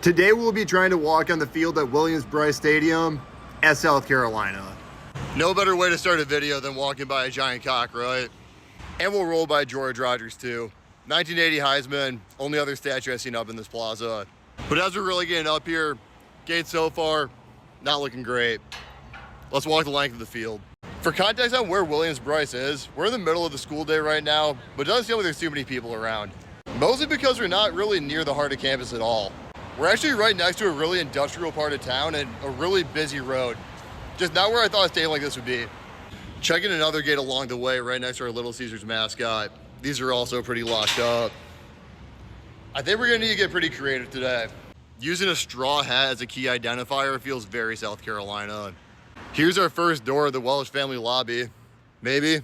Today we'll be trying to walk on the field at Williams-Brice Stadium at South Carolina. No better way to start a video than walking by a giant cock, right? And we'll roll by George Rogers too. 1980 Heisman, only other statue I've seen up in this plaza. But as we're really getting up here, gate so far, not looking great. Let's walk the length of the field. For context on where Williams-Brice is, we're in the middle of the school day right now, but it doesn't seem like there's too many people around. Mostly because we're not really near the heart of campus at all. We're actually right next to a really industrial part of town and a really busy road. Just not where I thought a stadium like this would be. Checking another gate along the way right next to our Little Caesars mascot. These are also pretty locked up. I think we're gonna need to get pretty creative today. Using a straw hat as a key identifier feels very South Carolina. Here's our first door of the Welsh family lobby. Maybe.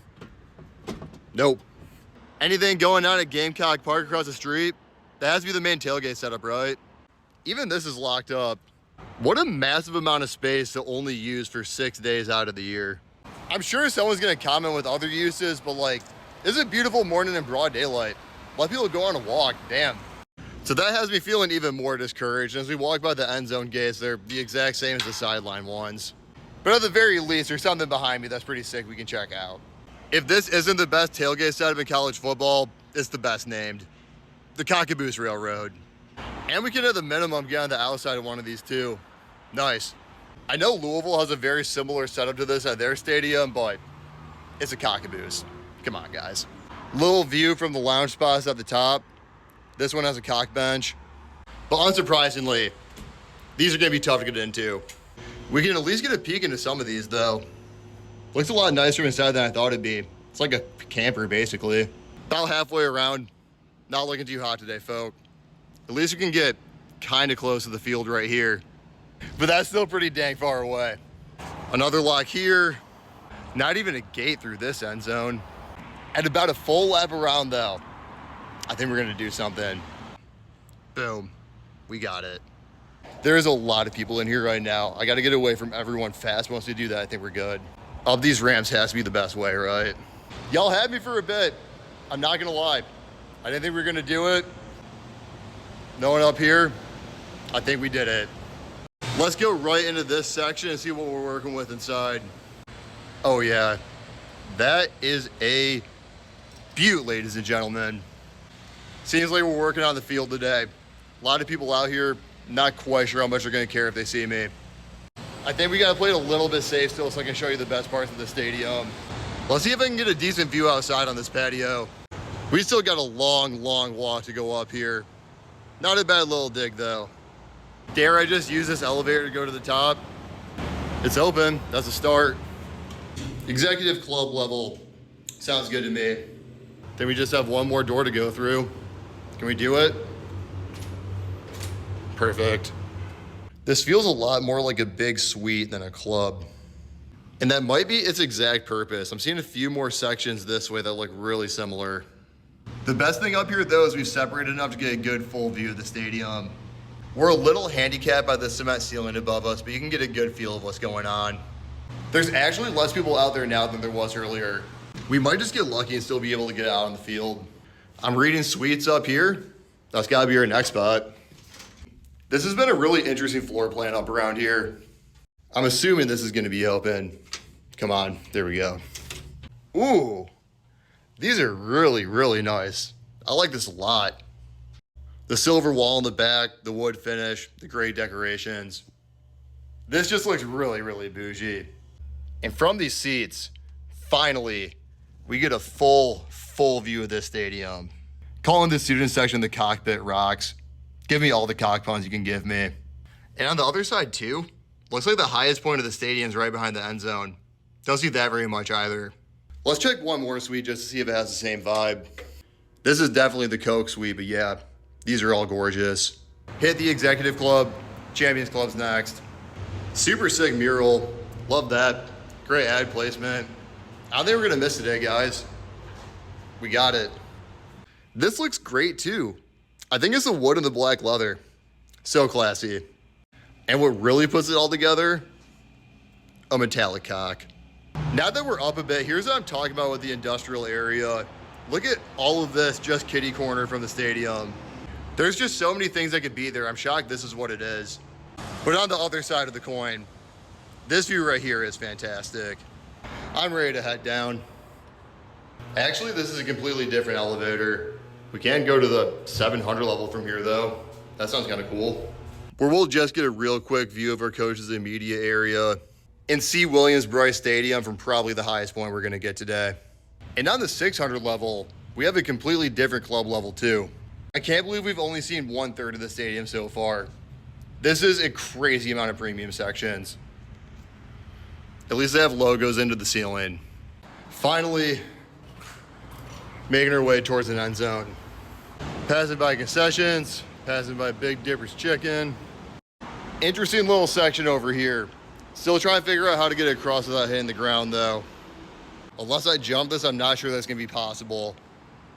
Nope. Anything going on at Gamecock Park across the street? That has to be the main tailgate setup, right? Even this is locked up. What a massive amount of space to only use for 6 days out of the year. I'm sure someone's gonna comment with other uses, but like, this is a beautiful morning in broad daylight. Let people go on a walk, damn. So that has me feeling even more discouraged. As we walk by the end zone gates, they're the exact same as the sideline ones. But at the very least, there's something behind me that's pretty sick we can check out. If this isn't the best tailgate setup in college football, it's the best named. The Cockaboose Railroad. And we can at the minimum get on the outside of one of these too. Nice. I know Louisville has a very similar setup to this at their stadium, but it's a Cockaboose. Come on, guys. Little view from the lounge spots at the top. This one has a cock bench. But unsurprisingly, these are gonna be tough to get into. We can at least get a peek into some of these though. Looks a lot nicer inside than I thought it'd be. It's like a camper basically. About halfway around. Not looking too hot today, folk. At least we can get kind of close to the field right here. But that's still pretty dang far away. Another lock here. Not even a gate through this end zone. And about a full lap around though. I think we're gonna do something. Boom, we got it. There's a lot of people in here right now. I gotta get away from everyone fast. Once we do that, I think we're good. Up these ramps has to be the best way, right? Y'all had me for a bit. I'm not gonna lie. I didn't think we were gonna do it. No one up here. I think we did it. Let's go right into this section and see what we're working with inside. Oh yeah, that is a beaut, ladies and gentlemen. Seems like we're working on the field today. A lot of people out here, not quite sure how much they're gonna care if they see me. I think we gotta play it a little bit safe still so I can show you the best parts of the stadium. Let's see if I can get a decent view outside on this patio. We still got a long, long walk to go up here. Not a bad little dig though. Dare I just use this elevator to go to the top? It's open, that's a start. Executive club level, sounds good to me. Then we just have one more door to go through. Can we do it? Perfect. This feels a lot more like a big suite than a club. And that might be its exact purpose. I'm seeing a few more sections this way that look really similar. The best thing up here though is we've separated enough to get a good full view of the stadium. We're a little handicapped by the cement ceiling above us, but you can get a good feel of what's going on. There's actually less people out there now than there was earlier. We might just get lucky and still be able to get out on the field. I'm reading suites up here. That's gotta be our next spot. This has been a really interesting floor plan up around here. I'm assuming this is gonna be open. Come on, there we go. Ooh, these are really, really nice. I like this a lot. The silver wall in the back, the wood finish, the gray decorations. This just looks really, really bougie. And from these seats, finally, we get a full view of this stadium. Calling the student section the cockpit rocks. Give me all the cock puns you can give me. And on the other side too, looks like the highest point of the stadium is right behind the end zone. Don't see that very much either. Let's check one more suite just to see if it has the same vibe. This is definitely the Coke suite, but yeah, these are all gorgeous. Hit the Executive Club, Champions Club's next. Super sick mural, love that. Great ad placement. I don't think we're gonna miss today, guys. We got it. This looks great too. I think it's the wood and the black leather. So classy. And what really puts it all together, a metallic cock. Now that we're up a bit, here's what I'm talking about with the industrial area. Look at all of this just kitty corner from the stadium. There's just so many things that could be there. I'm shocked this is what it is. But on the other side of the coin, this view right here is fantastic. I'm ready to head down. Actually, this is a completely different elevator. We can go to the 700 level from here though. That sounds kind of cool. Where we'll just get a real quick view of our coaches and media area and see Williams-Brice Stadium from probably the highest point we're gonna get today. And on the 600 level, we have a completely different club level too. I can't believe we've only seen 1/3 of the stadium so far. This is a crazy amount of premium sections. At least they have logos into the ceiling. Finally, making our way towards an end zone. Passing by concessions, passing by Big Dipper's Chicken. Interesting little section over here. Still trying to figure out how to get across without hitting the ground though. Unless I jump this, I'm not sure that's gonna be possible.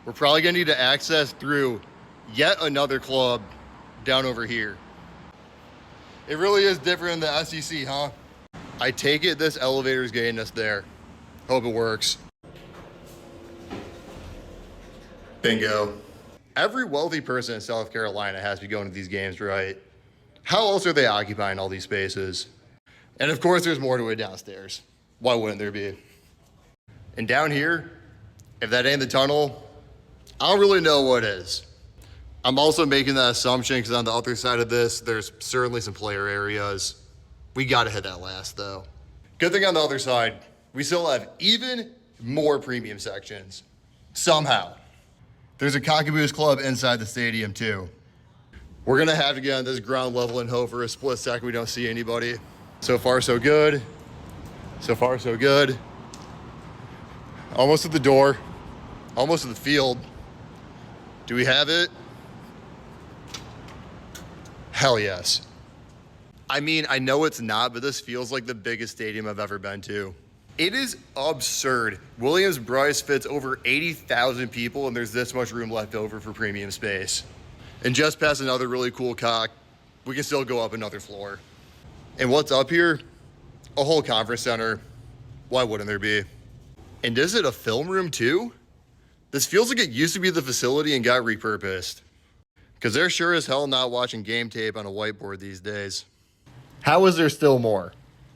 We're probably gonna need to access through yet another club down over here. It really is different in the SEC, huh? I take it this elevator is getting us there. Hope it works. Bingo. Every wealthy person in South Carolina has to be going to these games, right? How else are they occupying all these spaces? And of course, there's more to it downstairs. Why wouldn't there be? And down here, if that ain't the tunnel, I don't really know what is. I'm also making that assumption because on the other side of this, there's certainly some player areas. We gotta hit that last though. Good thing on the other side, we still have even more premium sections. Somehow. There's a Cockaboos Club inside the stadium too. We're gonna have to get on this ground level and hope for a split second we don't see anybody. So far, so good. So far, so good. Almost at the door. Almost at the field. Do we have it? Hell yes. I mean, I know it's not, but this feels like the biggest stadium I've ever been to. It is absurd. Williams-Brice fits over 80,000 people and there's this much room left over for premium space. And just past another really cool cock, we can still go up another floor. And what's up here? A whole conference center. Why wouldn't there be? And is it a film room too? This feels like it used to be the facility and got repurposed. Because they're sure as hell not watching game tape on a whiteboard these days. How is there still more?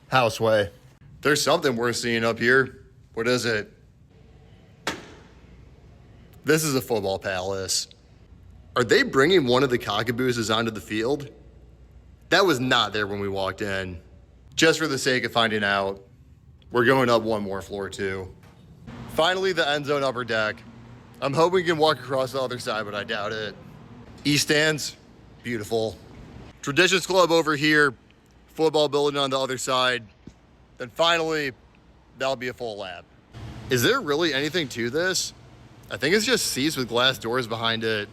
Houseway. There's something worth seeing up here. What is it? This is a football palace. Are they bringing one of the Cockabooses onto the field? That was not there when we walked in. Just for the sake of finding out, we're going up one more floor too. Finally, the end zone upper deck. I'm hoping we can walk across the other side, but I doubt it. East stands, beautiful. Traditions Club over here, football building on the other side. Then finally, that'll be a full lap. Is there really anything to this? I think it's just seats with glass doors behind it.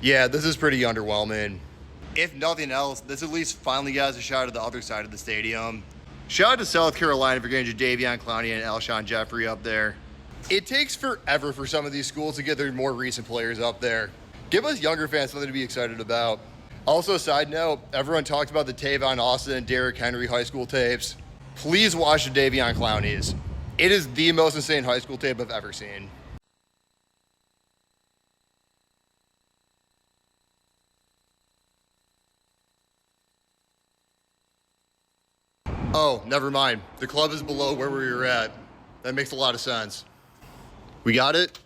Yeah, this is pretty underwhelming. If nothing else, this at least finally got us a shot at the other side of the stadium. Shout out to South Carolina for getting Jadeveon Clowney and Alshon Jeffrey up there. It takes forever for some of these schools to get their more recent players up there. Give us younger fans something to be excited about. Also, side note, everyone talks about the Tavon Austin and Derrick Henry high school tapes. Please watch the Jadeveon Clowneys. It is the most insane high school tape I've ever seen. Oh, never mind. The club is below where we were at. That makes a lot of sense. We got it?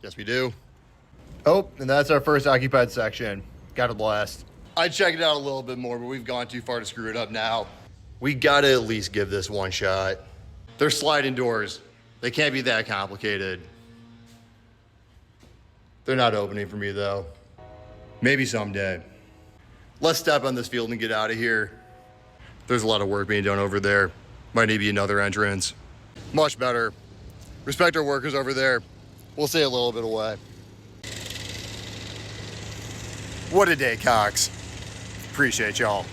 Yes, we do. Oh, and that's our first occupied section. Got a blast. I'd check it out a little bit more, but we've gone too far to screw it up now. We gotta at least give this one shot. They're sliding doors. They can't be that complicated. They're not opening for me though. Maybe someday. Let's step on this field and get out of here. There's a lot of work being done over there. Might need to be another entrance. Much better. Respect our workers over there. We'll stay a little bit away. What a day, Cox. Appreciate y'all.